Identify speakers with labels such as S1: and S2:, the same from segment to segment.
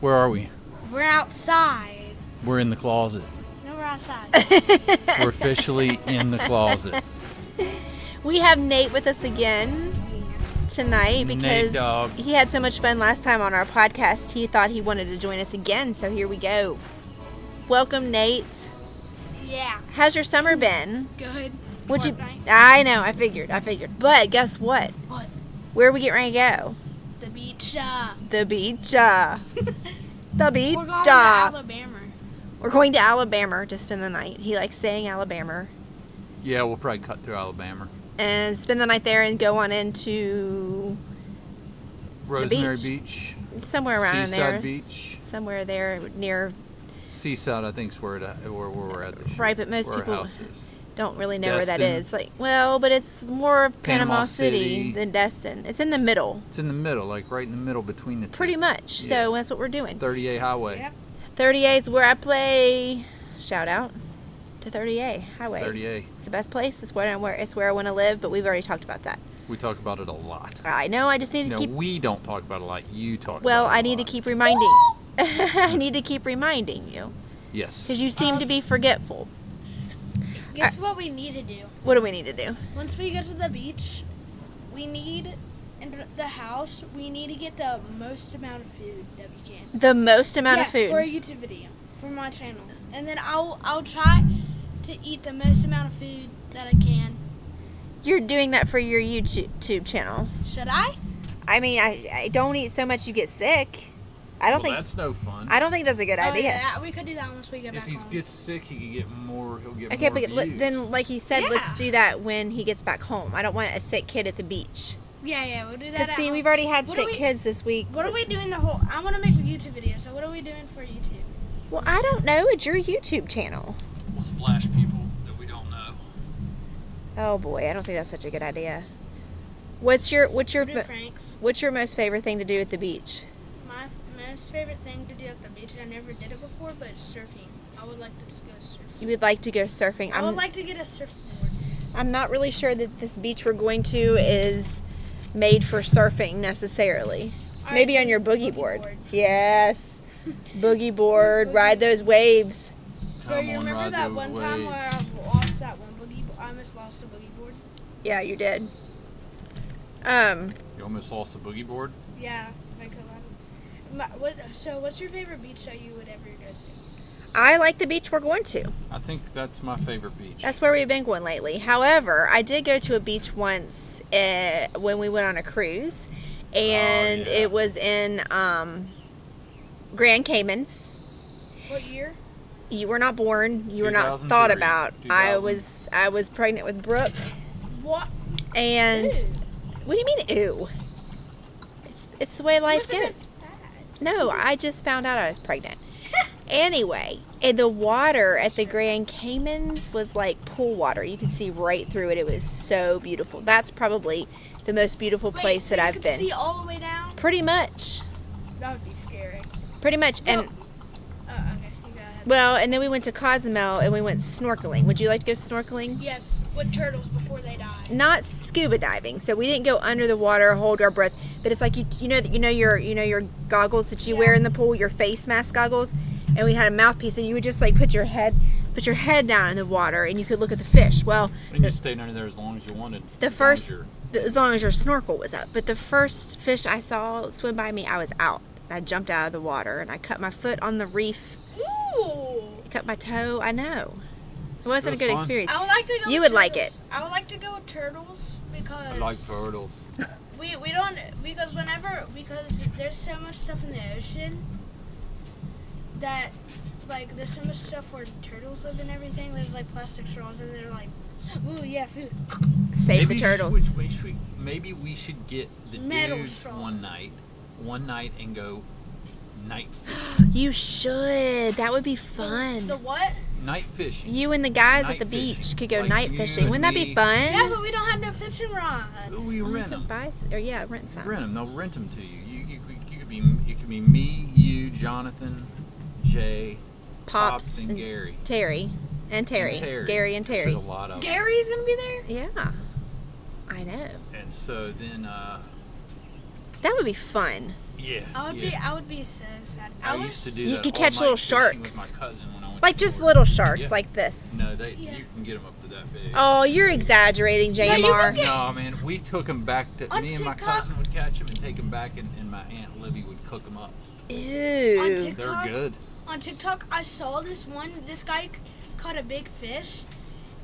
S1: Where are we?
S2: We're outside.
S1: We're in the closet.
S2: No, we're outside.
S1: We're officially in the closet.
S3: We have Nate with us again tonight because he had so much fun last time on our podcast. He thought he wanted to join us again, so here we go. Welcome, Nate.
S2: Yeah.
S3: How's your summer been?
S2: Good.
S3: Would you?
S2: Fortnite.
S3: I know. I figured. But guess what?
S2: What?
S3: Where are we getting ready to go?
S2: The beach.
S3: The beach. The beach.
S2: We're going to Alabama.
S3: We're going to Alabama to spend the night. He likes saying Alabama.
S1: Yeah, we'll probably cut through Alabama.
S3: And spend the night there and go on into
S1: Rosemary Beach.
S3: Somewhere around
S1: Seaside
S3: there.
S1: Beach.
S3: Somewhere there near.
S1: Seaside, I think, is where we're at this year.
S3: Right, but most
S1: where
S3: people
S1: our house is.
S3: don't really know where that
S1: Destin.
S3: is. But it's more of Panama City
S1: City
S3: than Destin. It's in the middle.
S1: It's in the middle, like right in the middle between the two.
S3: Pretty much.
S1: Yeah.
S3: So that's what we're doing.
S1: 38 Highway.
S2: Yep.
S3: 38 is where I play. Shout out to 38 Highway.
S1: 38.
S3: It's the best place. It's where I want to live, but we've already talked about that.
S1: We talk about it a lot.
S3: I know. I just need to
S1: No,
S3: keep.
S1: we don't talk about it a lot. You talk
S3: Well,
S1: about it
S3: I
S1: a
S3: need to
S1: lot.
S3: keep reminding. I need to keep reminding you
S1: Yes.
S3: because you seem to be forgetful.
S2: Guess what we need to do?
S3: What do we need to do?
S2: Once we get to the beach, we need, in the house, we need to get the most amount of food that we can.
S3: The most amount of food.
S2: for a YouTube video, for my channel. And then I'll try to eat the most amount of food that I can.
S3: You're doing that for your YouTube channel.
S2: Should I?
S3: I mean, I don't eat so much you get sick. I don't think
S1: that's no fun.
S3: I don't think that's a good idea.
S2: Yeah, we could do that once we get
S1: If
S2: back
S1: he
S2: home.
S1: gets sick, he could get more. He'll get
S3: Okay,
S1: more
S3: but
S1: views.
S3: then, like he said,
S2: Yeah.
S3: let's do that when he gets back home. I don't want a sick kid at the beach.
S2: Yeah, we'll do that.
S3: Because, see,
S2: at
S3: we've
S2: home.
S3: already had
S2: What do
S3: sick
S2: we-
S3: kids this week.
S2: What are we doing the whole... I want to make the YouTube video, so what are we doing for YouTube?
S3: Well, I don't know. It's your YouTube channel.
S1: We'll splash people that we don't know.
S3: Oh, boy. I don't think that's such a good idea. What's your
S2: Do pranks.
S3: what's your most favorite thing to do at the beach?
S2: My most favorite thing to do at the beach, I never did it before, but it's surfing. I would like to just go surfing.
S3: You would like to go surfing.
S2: I would like to get a surfboard.
S3: I'm not really sure that this beach we're going to is made for surfing necessarily. Maybe on your boogie board. Yes. Boogie board, ride those waves.
S2: Bro, you remember that one time where I lost that one boogie board? I almost lost a boogie board.
S3: Yeah, you did.
S1: You almost lost the boogie board?
S2: Yeah, I could have. So what's your favorite beach that you would ever go to?
S3: I like the beach we're going to.
S1: I think that's my favorite beach.
S3: That's where we've been going lately. However, I did go to a beach once when we went on a cruise, and it was in Grand Caymans.
S2: What year?
S3: You were not born. You were not thought
S1: 2003.
S3: about. I was pregnant with Brooke,
S2: What?
S3: and
S2: Ew.
S3: what do you mean, ew? It's the way life
S2: Wasn't it
S3: goes.
S2: bad?
S3: No, I just found out I was pregnant. Anyway, and the water at the Grand Caymans was like pool water. You could see right through it. It was so beautiful. That's probably the most beautiful place
S2: so
S3: that
S2: you
S3: I've
S2: could
S3: been.
S2: see all the way down?
S3: Pretty much.
S2: That would be scary.
S3: Pretty much. And
S2: Okay, you go ahead.
S3: well, and then we went to Cozumel and we went snorkeling. Would you like to go snorkeling?
S2: Yes, with turtles before they die.
S3: Not scuba diving. So we didn't go under the water, hold our breath, but it's like you know your goggles that you wear in the pool, your face mask goggles, and we had a mouthpiece, and you would just like put your head down in the water, and you could look at the fish. Well,
S1: And you stayed under there as long as you wanted.
S3: as long as your snorkel was up. But the first fish I saw swim by me, I was out. I jumped out of the water and I cut my foot on the reef.
S2: Ooh.
S3: Cut my toe. I know. It wasn't
S1: It
S3: a
S1: was
S3: good
S1: fun.
S3: experience.
S2: I would like to go
S3: You
S2: with
S3: would like
S2: turtles. I would like to go with turtles because
S1: I like turtles.
S2: we don't because there's so much stuff in the ocean that like there's so much stuff where turtles live and everything. There's like plastic straws and they're like, ooh yeah, food.
S3: Save the turtles.
S1: Maybe we should get the
S2: Metal
S1: dudes
S2: straw.
S1: one night and go night fishing.
S3: You should. That would be fun.
S2: The what?
S1: Night fishing.
S3: You and the guys
S1: Night
S3: at the beach
S1: fishing.
S3: could go
S1: Like
S3: night
S1: you
S3: fishing.
S1: and
S3: Wouldn't that be
S1: me.
S3: fun?
S2: Yeah, but we don't have no fishing rods.
S1: We rent them.
S3: Rent some.
S1: Rent them. They'll rent them to you. You could be me, you, Jonathan, Jay,
S3: Pops
S1: and Gary.
S3: Terry. And Terry. Gary and Terry.
S1: There's a lot of them.
S2: Gary's gonna be there.
S3: Yeah. I know.
S1: And so then
S3: That would be fun.
S1: Yeah.
S2: I would be so sad.
S1: I used to do
S3: You
S1: that
S3: could
S1: all
S3: catch
S1: night
S3: little
S1: fishing
S3: sharks.
S1: with my cousin when I went
S3: Like
S1: to
S3: just
S1: Florida.
S3: little sharks
S1: Yeah.
S3: like this.
S1: No,
S2: Yeah.
S1: you can get them up to that big.
S3: Oh, you're exaggerating,
S2: No, you
S3: JMR.
S2: can get-
S1: No, man, we took them back to
S2: On
S1: me and my
S2: TikTok-
S1: cousin would catch them and take them back, and my aunt Libby would cook them up.
S2: On
S3: Ew.
S2: TikTok,
S1: They're good.
S2: On TikTok, I saw this guy caught a big fish,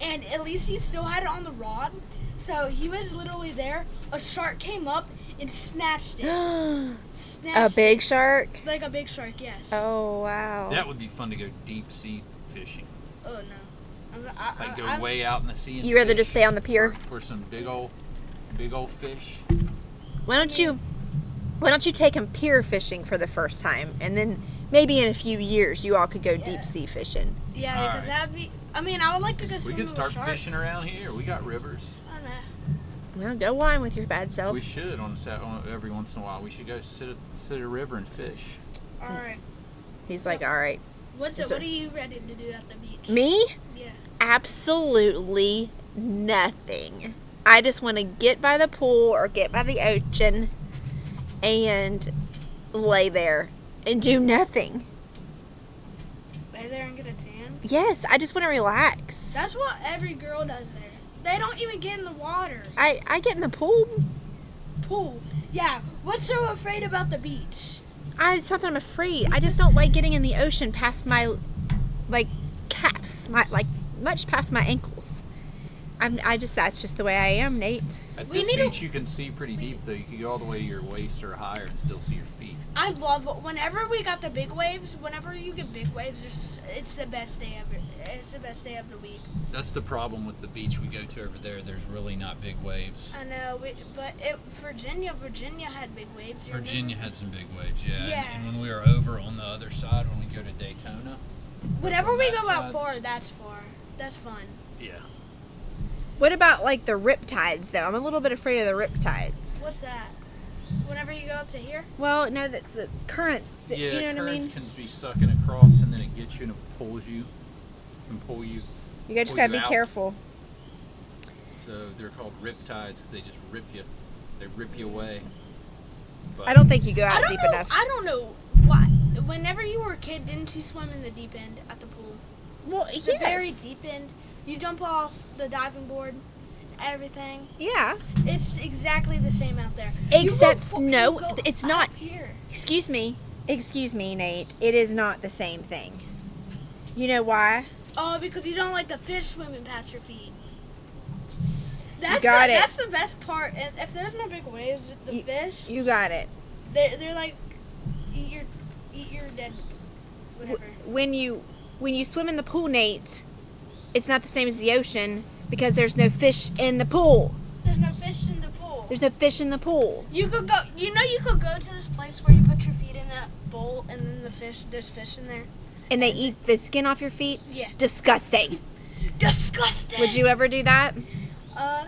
S2: and at least he still had it on the rod. So he was literally there. A shark came up and snatched it.
S3: A
S2: Snatched
S3: big shark?
S2: it. Like a big shark, yes.
S3: Oh, wow.
S1: That would be fun to go deep sea fishing.
S2: Oh no.
S1: Like go way out in the sea. And
S3: You rather
S1: fish
S3: just stay on the pier?
S1: for some big old fish.
S3: Why don't you take him pier fishing for the first time, and then maybe in a few years you all could go deep sea fishing.
S2: Yeah,
S1: All
S2: because
S1: right.
S2: that'd be. I mean, I would like to go
S1: We
S2: swimming
S1: could start
S2: with sharks.
S1: fishing around here. We got rivers.
S2: I don't know.
S3: Well, go on with your bad self.
S1: We should on every once in a while. We should go sit at a river and fish.
S2: All right.
S3: He's like, all right.
S2: What are you ready to do at the beach?
S3: Me?
S2: Yeah.
S3: Absolutely nothing. I just want to get by the pool or get by the ocean and lay there and do nothing.
S2: Lay there and get a tan.
S3: Yes, I just want to relax.
S2: That's what every girl does there. They don't even get in the water.
S3: I get in the pool.
S2: Pool. Yeah. What's so afraid about the beach?
S3: It's not that I'm afraid. I just don't like getting in the ocean past my, calves, much past my ankles. That's just the way I am, Nate.
S1: At
S2: We
S1: this
S2: need to-
S1: beach, you can see pretty deep, though. You can go all the way to your waist or higher and still see your feet.
S2: I love whenever we got the big waves. Whenever you get big waves, it's the best day ever. It's the best day of the week.
S1: That's the problem with the beach we go to over there. There's really not big waves.
S2: I know, but Virginia had big waves. You
S1: Virginia
S2: remember?
S1: had some big waves, yeah.
S2: Yeah.
S1: And when we were over on the other side, when we go to Daytona.
S2: Whenever
S1: on
S2: we
S1: that
S2: go out
S1: side.
S2: far, that's far. That's fun.
S1: Yeah.
S3: What about the riptides though? I'm a little bit afraid of the riptides.
S2: What's that? Whenever you go up to here?
S3: Well, no, that's the currents.
S1: Yeah,
S3: You know what I
S1: currents
S3: mean?
S1: can be sucking across, and then it gets you and it pulls you and pull you.
S3: You just
S1: pull
S3: gotta
S1: you
S3: be
S1: out.
S3: careful.
S1: So they're called riptides because they just rip you. They rip you away. But
S3: I don't think you go
S2: I
S3: out
S2: don't
S3: deep
S2: know.
S3: enough.
S2: I don't know why. Whenever you were a kid, didn't you swim in the deep end at the pool?
S3: Well,
S2: The very deep end. You jump off the diving board, everything.
S3: yeah.
S2: It's exactly the same out there.
S3: Except,
S2: you
S3: no,
S2: go
S3: it's
S2: up
S3: not.
S2: here.
S3: Excuse me, Nate. It is not the same thing. You know why?
S2: Oh, because you don't like the fish swimming past your feet.
S3: got it.
S2: That's the best part. If there's no big waves, the fish,
S3: You got it.
S2: they're like eat your dead whatever.
S3: When you swim in the pool, Nate, it's not the same as the ocean because there's no fish in the pool.
S2: There's no fish in the pool.
S3: There's no fish in the pool.
S2: You could go. You could go to this place where you put your feet in a bowl and then there's fish in there.
S3: And they eat the skin off your feet?
S2: Yeah.
S3: Disgusting.
S2: Disgusting.
S3: Would you ever do that?
S2: Yeah.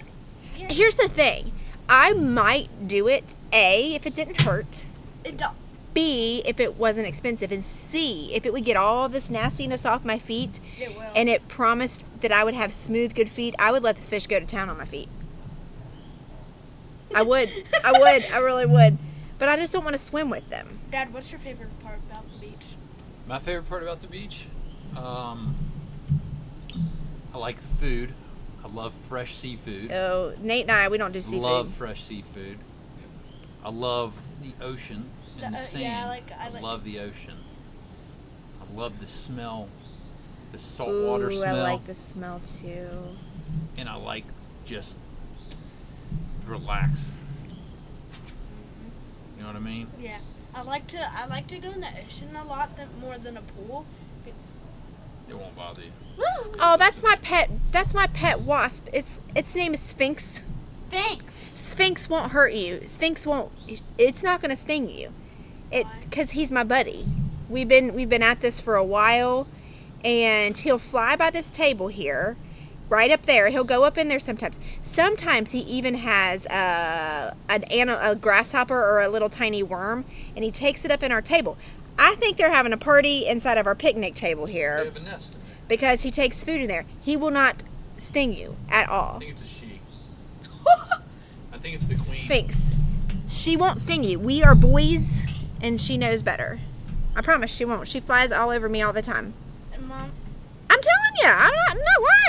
S3: Here's the thing. I might do it, A, if it didn't hurt.
S2: It don't.
S3: B, if it wasn't expensive. And C, if it would get all this nastiness off my feet
S2: It will.
S3: and it promised that I would have smooth, good feet, I would let the fish go to town on my feet. I would. I really would. But I just don't want to swim with them.
S2: Dad, what's your favorite part about the beach?
S1: my favorite part about the beach, I like the food. I love fresh seafood.
S3: Oh, Nate and I, we don't do seafood.
S1: Love fresh seafood. I love the ocean and the
S2: Yeah,
S1: sand. I love the ocean. I love the smell, the saltwater
S3: Ooh,
S1: smell,
S3: I like the smell too.
S1: and I like just relaxing. You know what I mean?
S2: Yeah, I like to go in the ocean a lot more than a pool.
S1: It won't bother you.
S3: Oh, that's my pet. That's my pet wasp. Its name is Sphinx.
S2: Thanks.
S3: Sphinx won't hurt you. Sphinx won't. It's not gonna sting you. Because he's my buddy. We've been at this for a while, and he'll fly by this table here, right up there. He'll go up in there sometimes. Sometimes he even has a grasshopper or a little tiny worm, and he takes it up in our table. I think they're having a party inside of our picnic table
S1: They
S3: here
S1: have a nest in there.
S3: because he takes food in there. He will not sting you at
S1: I
S3: all.
S1: think it's a she. I think it's the queen.
S3: Sphinx. She won't sting you. We are boys. and she knows better. I promise she won't. She flies all over me all the time.
S2: And Mom,
S3: I'm telling you, I'm not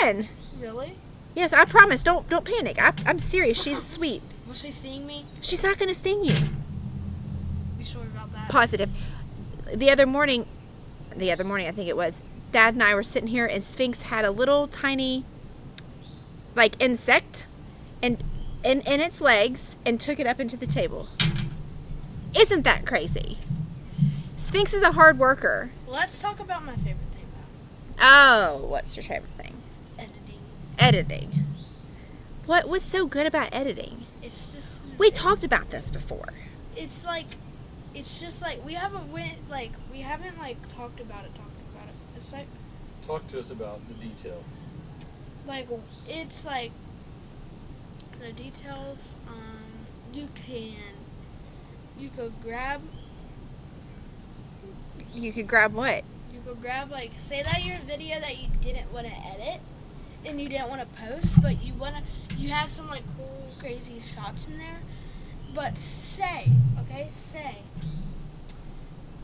S3: lying.
S2: really?
S3: Yes, I promise. Don't panic. I'm serious. She's sweet.
S2: Was she seeing me?
S3: She's not gonna sting you.
S2: You sure about that?
S3: Positive. The other morning, I think it was, Dad and I were sitting here, and Sphinx had a little tiny, like, insect, and in its legs, and took it up into the table. Isn't that crazy? Sphinx is a hard worker.
S2: Let's talk about my favorite thing, though.
S3: Oh, what's your favorite thing?
S2: Editing.
S3: Editing. What's so good about editing?
S2: It's just.
S3: We talked about this before.
S2: It's just like we haven't talked about it. It's like.
S1: Talk to us about the details.
S2: Like it's like the details. You could grab.
S3: You could grab what?
S2: You could grab, like, say that your video that you didn't want to edit and you didn't want to post, but you have some, like, cool, crazy shots in there. But say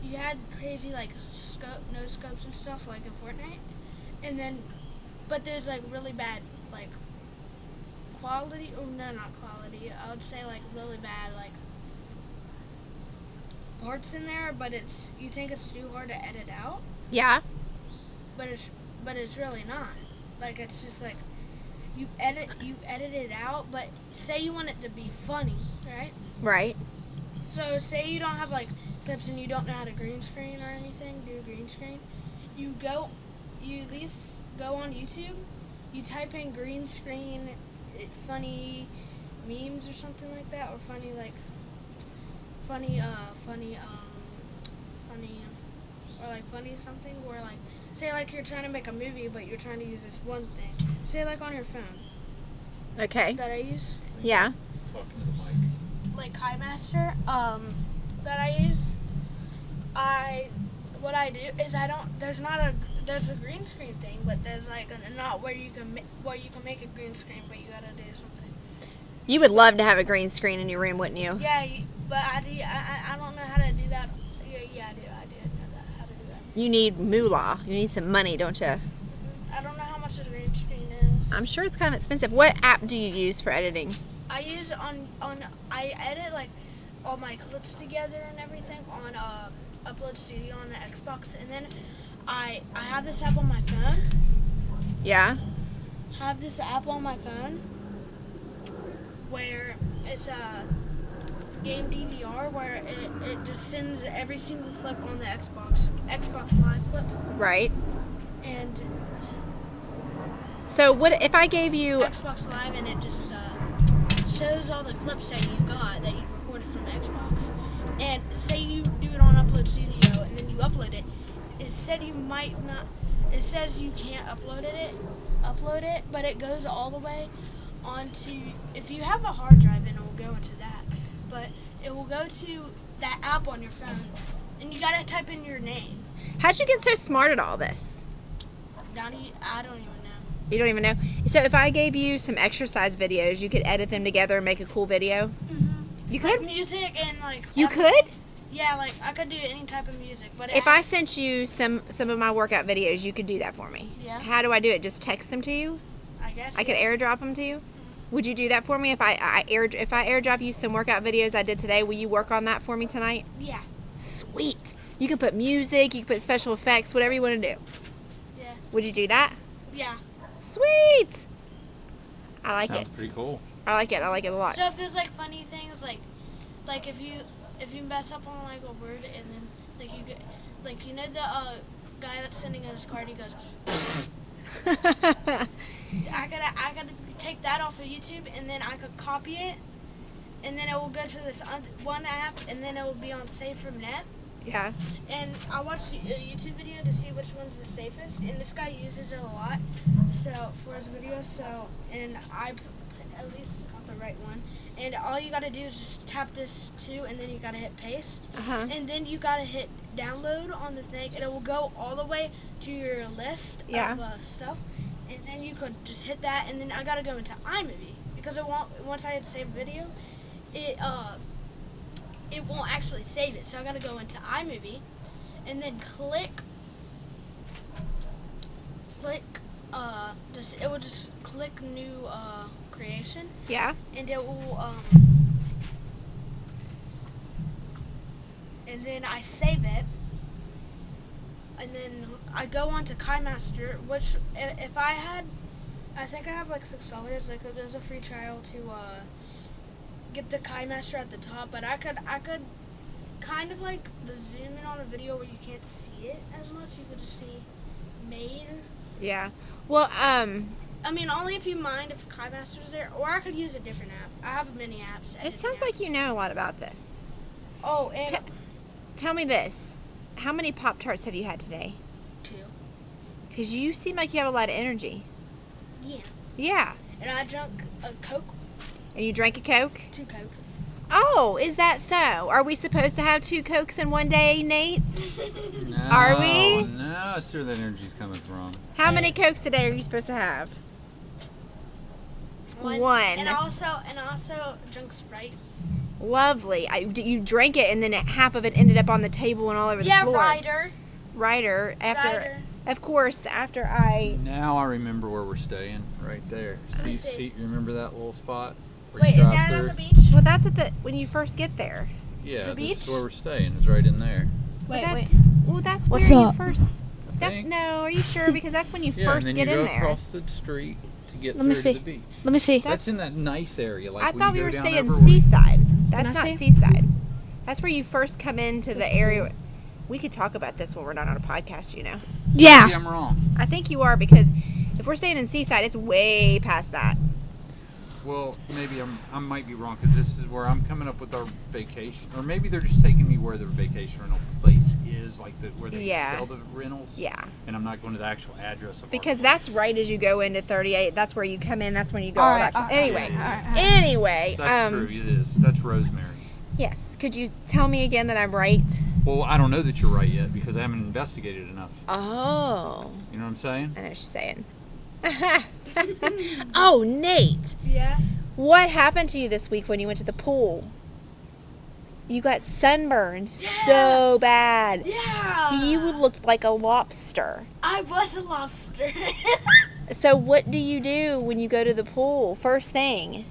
S2: you had crazy, like, no scopes and stuff, like in Fortnite, and then, but there's, like, really bad, like, quality, or no, not quality, I would say, like, really bad, like, parts in there, but you think it's too hard to edit out,
S3: Yeah.
S2: but it's really not. Like, it's just like you edit it out, but say you want it to be funny, right?
S3: Right.
S2: So say you don't have like clips and you don't know how to green screen or anything, do a green screen. You at least go on YouTube, you type in green screen funny memes or something like that, or funny something, where like, say like you're trying to make a movie but you're trying to use this one thing. Say like on your phone
S3: Okay.
S2: that I use.
S3: Yeah.
S1: Talking to the mic.
S2: Like KiMaster, that I use. What I do is there's a green screen thing, but there's like not where you can make a green screen, but you gotta do something.
S3: You would love to have a green screen in your room, wouldn't you?
S2: Yeah, but I don't know how to do that. Yeah, I do know how to do that.
S3: You need moolah. You need some money, don't you?
S2: I don't know how much a green screen is.
S3: I'm sure it's kind of expensive. What app do you use for editing?
S2: I use I edit like all my clips together and everything on Upload Studio on the Xbox, and then I have this app on my phone.
S3: Yeah.
S2: I have this app on my phone where it's a game DVR where it just sends every single clip on the Xbox Live clip,
S3: Right.
S2: and
S3: So what if I gave you?
S2: Xbox Live, and it just shows all the clips that you got that you recorded from Xbox. And say you do it on Upload Studio and then you upload it. It said you might not. It says you can't upload it, but it goes all the way onto. If you have a hard drive, then it will go into that. But it will go to that app on your phone, and you gotta type in your name.
S3: How'd you get so smart at all this?
S2: Donnie, I don't even know.
S3: You don't even know. So if I gave you some exercise videos, you could edit them together and make a cool video. You could.
S2: Like music and like.
S3: You could.
S2: Yeah, like I could do any type of music, but
S3: If I sent you some of my workout videos, you could do that for me.
S2: Yeah.
S3: How do I do it? Just text them to you?
S2: I guess
S3: I could airdrop them to you. Would you do that for me if I airdrop you some workout videos I did today? Will you work on that for me tonight?
S2: Yeah.
S3: Sweet. You can put music, you can put special effects, whatever you want to do.
S2: Yeah.
S3: Would you do that?
S2: Yeah.
S3: Sweet. I like
S1: Sounds
S3: it.
S1: pretty cool.
S3: I like it. I like it a lot.
S2: So if there's like funny things, like if you mess up on like a word and then like you get like the guy that's sending out his card, he goes. I gotta take that off of YouTube, and then I could copy it, and then it will go to this one app, and then it will be on Save from Net.
S3: Yeah.
S2: And I watched a YouTube video to see which one's the safest, and this guy uses it a lot, so for his videos. So, and I at least got the right one. And all you gotta do is just tap this too, and then you gotta hit paste, and then you gotta hit download on the thing, and it will go all the way to your list of stuff. And then you could just hit that, and then I gotta go into iMovie because it won't. Once I hit save video, it won't actually save it. So I gotta go into iMovie, and then click. It will just click new creation,
S3: Yeah.
S2: and it will and then I save it, and then I go on to KaiMaster, which if I think I have like $6. Like there's a free trial to get the KaiMaster at the top, but I could kind of like zoom in on a video where you can't see it as much. You could just see made.
S3: Yeah. Well,
S2: I mean, only if you mind if KaiMaster's there, or I could use a different app. I have many apps.
S3: it sounds like you know a lot about this.
S2: Oh, and
S3: Tell me this. How many Pop-Tarts have you had today?
S2: 2.
S3: Because you seem like you have a lot of energy.
S2: Yeah.
S3: Yeah.
S2: And I drank a Coke,
S3: And you drank a Coke?
S2: 2 Cokes.
S3: Oh, is that so? Are we supposed to have 2 Cokes in one day, Nate?
S1: No,
S3: Are we?
S1: No, that's where the energy's coming from.
S3: How many Cokes today are you supposed to have? One.
S2: And also drank Sprite.
S3: Lovely. You drank it, and then half of it ended up on the table and all over the floor.
S2: Yeah,
S3: Ryder.
S2: Ryder.
S3: Of course, after I...
S1: Now I remember where we're staying, right there.
S2: Let me
S1: See,
S2: see.
S1: you remember that little spot? where
S2: Wait,
S1: you
S2: is
S1: drive
S2: that
S1: through?
S2: on the beach?
S3: Well, that's when you first get there.
S1: Yeah,
S2: The
S1: this
S2: beach?
S1: is where we're staying. It's right in there.
S2: Wait,
S3: That's
S2: What's
S3: where
S2: up?
S3: you first...
S1: I think.
S3: No, are you sure? Because that's when you
S1: Yeah,
S3: first
S1: and then
S3: get
S1: you
S3: in
S1: go
S3: there.
S1: across the street to get
S2: Let me
S1: through
S2: see.
S1: to the beach.
S2: Let me see.
S1: That's in that nice area. Like
S3: I
S1: when
S3: thought
S1: you
S3: we
S1: go
S3: were
S1: down
S3: staying
S1: over where-
S3: Seaside. That's
S2: I
S3: not
S2: see?
S3: Seaside. That's where you first come into the area. We could talk about this when we're not on a podcast, you know.
S1: Maybe
S2: Yeah.
S1: I'm wrong.
S3: I think you are, because if we're staying in Seaside, it's way past that.
S1: Well, maybe I might be wrong because this is where I'm coming up with our vacation, or maybe they're just taking me where the vacation rental place is, like where they
S3: Yeah.
S1: sell the rentals.
S3: Yeah.
S1: And I'm not going to the actual address of
S3: Because
S1: our
S3: that's
S1: place.
S3: right as you go into 38. That's where you come in. That's when you go
S2: All
S3: all
S2: right,
S3: that.
S2: all right,
S3: Anyway.
S1: yeah,
S3: Anyway.
S1: That's true. It is. That's Rosemary.
S3: Yes. Could you tell me again that I'm right?
S1: Well, I don't know that you're right yet because I haven't investigated enough.
S3: Oh.
S1: You know what I'm saying?
S3: I know what she's saying. Oh, Nate.
S2: Yeah.
S3: What happened to you this week when you went to the pool? You got sunburned so bad.
S2: Yeah.
S3: You looked like a lobster.
S2: I was a lobster.
S3: So what do you do when you go to the pool? First thing,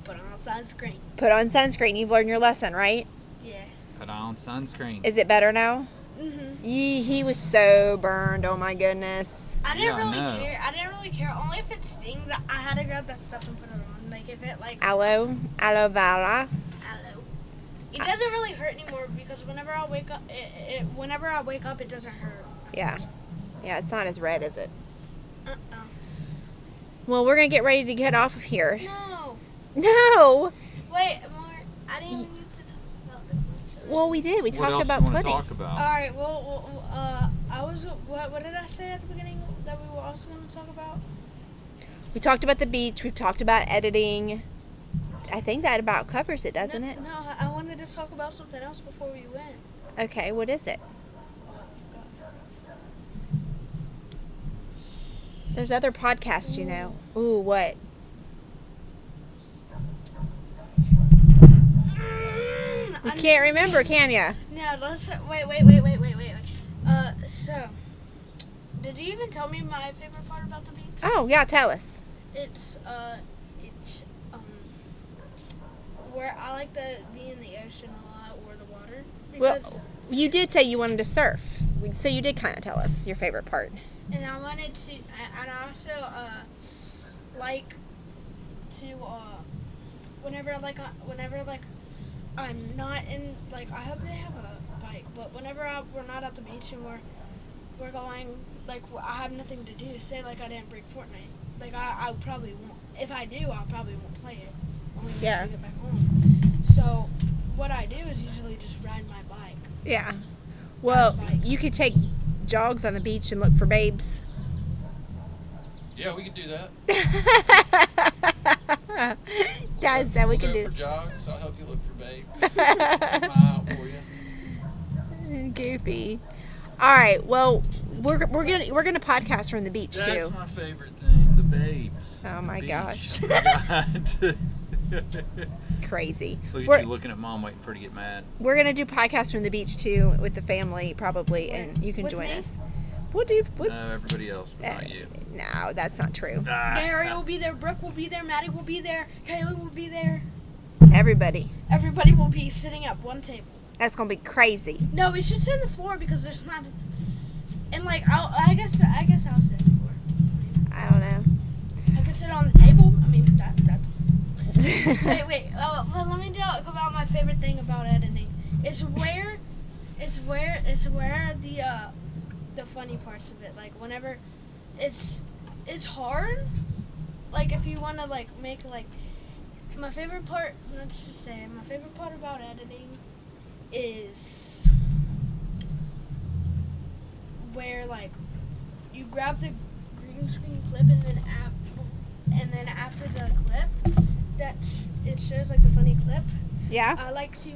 S2: Put on sunscreen.
S3: put on sunscreen. You've learned your lesson, right?
S2: Yeah.
S1: Put on sunscreen.
S3: Is it better now?
S2: Mhm.
S3: He was so burned. Oh my goodness.
S2: I didn't
S1: Yeah, I
S2: really
S1: know.
S2: care. I didn't really care. Only if it stings. I had to grab that stuff and put it on. Like if it like
S3: Aloe vera.
S2: aloe. It doesn't really hurt anymore because whenever I wake up, it doesn't hurt.
S3: Yeah. Yeah, it's not as red, is it?
S2: Uh-uh.
S3: Well, we're going to get ready to get off of here.
S2: No.
S3: No.
S2: Wait, more. I didn't even get to talk about the show.
S3: Well, we did. We
S1: What
S3: talked
S1: else
S3: about
S1: you want to
S3: plenty.
S1: talk about?
S2: All right. Well, I was. What did I say at the beginning that we were also going to talk about?
S3: We talked about the beach. We've talked about editing. I think that about covers it, doesn't it?
S2: No, I wanted to talk about something else before we went.
S3: Okay, what is it? There's other podcasts, you know. Ooh, what? You can't remember, can ya?
S2: No, let's wait. So, did you even tell me my favorite part about the beach?
S3: Oh, yeah, tell us.
S2: It's where I like to be in the ocean a lot or the water because
S3: Well, you did say you wanted to surf. So you did kind of tell us your favorite part.
S2: and I wanted to and I also like to whenever I'm not in like I hope they have a bike, but whenever we're not at the beach and we're going like I have nothing to do. Say like I didn't break Fortnite, like I probably won't. If I do, I probably won't play it. Only once
S3: Yeah.
S2: we get back home. So what I do is usually just ride my bike.
S3: Yeah. Well, you could take jogs on the beach and look for babes.
S1: Yeah, we could do that.
S3: Dad said we
S1: We'll
S3: could
S1: go
S3: do.
S1: for jogs. I'll help you look for babes. Keep my eye out for you.
S3: Goofy. All right. Well, we're gonna podcast from the beach
S1: That's
S3: too.
S1: my favorite thing, the babes.
S3: Oh my
S1: The
S3: gosh.
S1: beach.
S3: Crazy.
S1: Look
S3: We're-
S1: at you looking at Mom, waiting for her to get mad.
S3: We're gonna do podcasts from the beach too with the family probably, and you can
S2: With
S3: join
S2: me?
S3: us. We'll do.
S1: No, everybody else, but not you.
S3: No, that's not true.
S2: Gary will be there. Brooke will be there. Maddie will be there. Kaylee will be there.
S3: Everybody.
S2: Everybody will be sitting at one table.
S3: That's gonna be crazy.
S2: No, we should sit on the floor because there's not. And like, I guess I'll sit on the floor.
S3: I don't know.
S2: I can sit on the table. I mean, that's. Wait. Well, let me talk about my favorite thing about editing. It's where the funny parts of it. Like whenever, it's hard. Like if you want to like make like, my favorite part. Let's just say my favorite part about editing is where like you grab the green screen clip and then after the clip that it shows like the funny clip.
S3: Yeah.
S2: I like to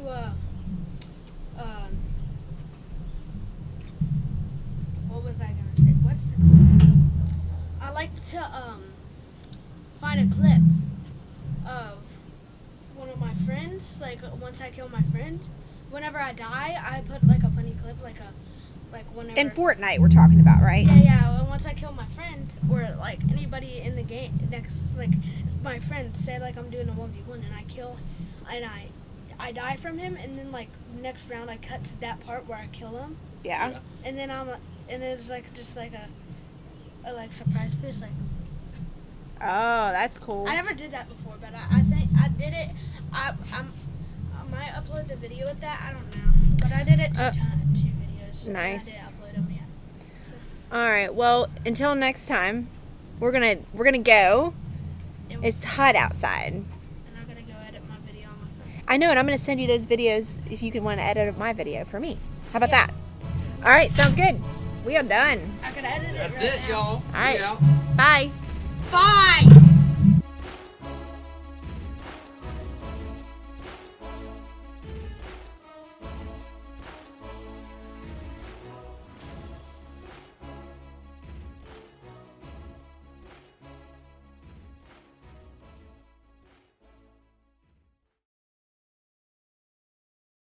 S2: what was I gonna say? What's it called? I like to find a clip of one of my friends. Like once I kill my friend, whenever I die, I put like a funny clip, like whenever.
S3: In Fortnite, we're talking about, right?
S2: Yeah. Well, once I kill my friend, or like anybody in the game, next like my friend, say like I'm doing a 1v1 and I kill, and I die from him, and then like next round I cut to that part where I kill him,
S3: Yeah.
S2: and then and it's like just like a like surprise twist. Like
S3: Oh, that's cool.
S2: I never did that before, but I think I did it. I might upload the video with that. I don't know, but I did it two videos.
S3: Nice.
S2: And I did upload them, yeah. So,
S3: All right. Well, until next time, we're gonna go.
S2: and
S3: It's hot outside.
S2: I'm gonna go edit my video on my phone.
S3: I know, and I'm gonna send you those videos if you can want to edit my video for me. How about
S2: Yeah.
S3: that? All right. Sounds good. We are done.
S2: I could edit
S1: That's
S2: it right
S1: it,
S2: now.
S1: y'all.
S3: All right.
S1: We out.
S3: Bye.
S2: Bye.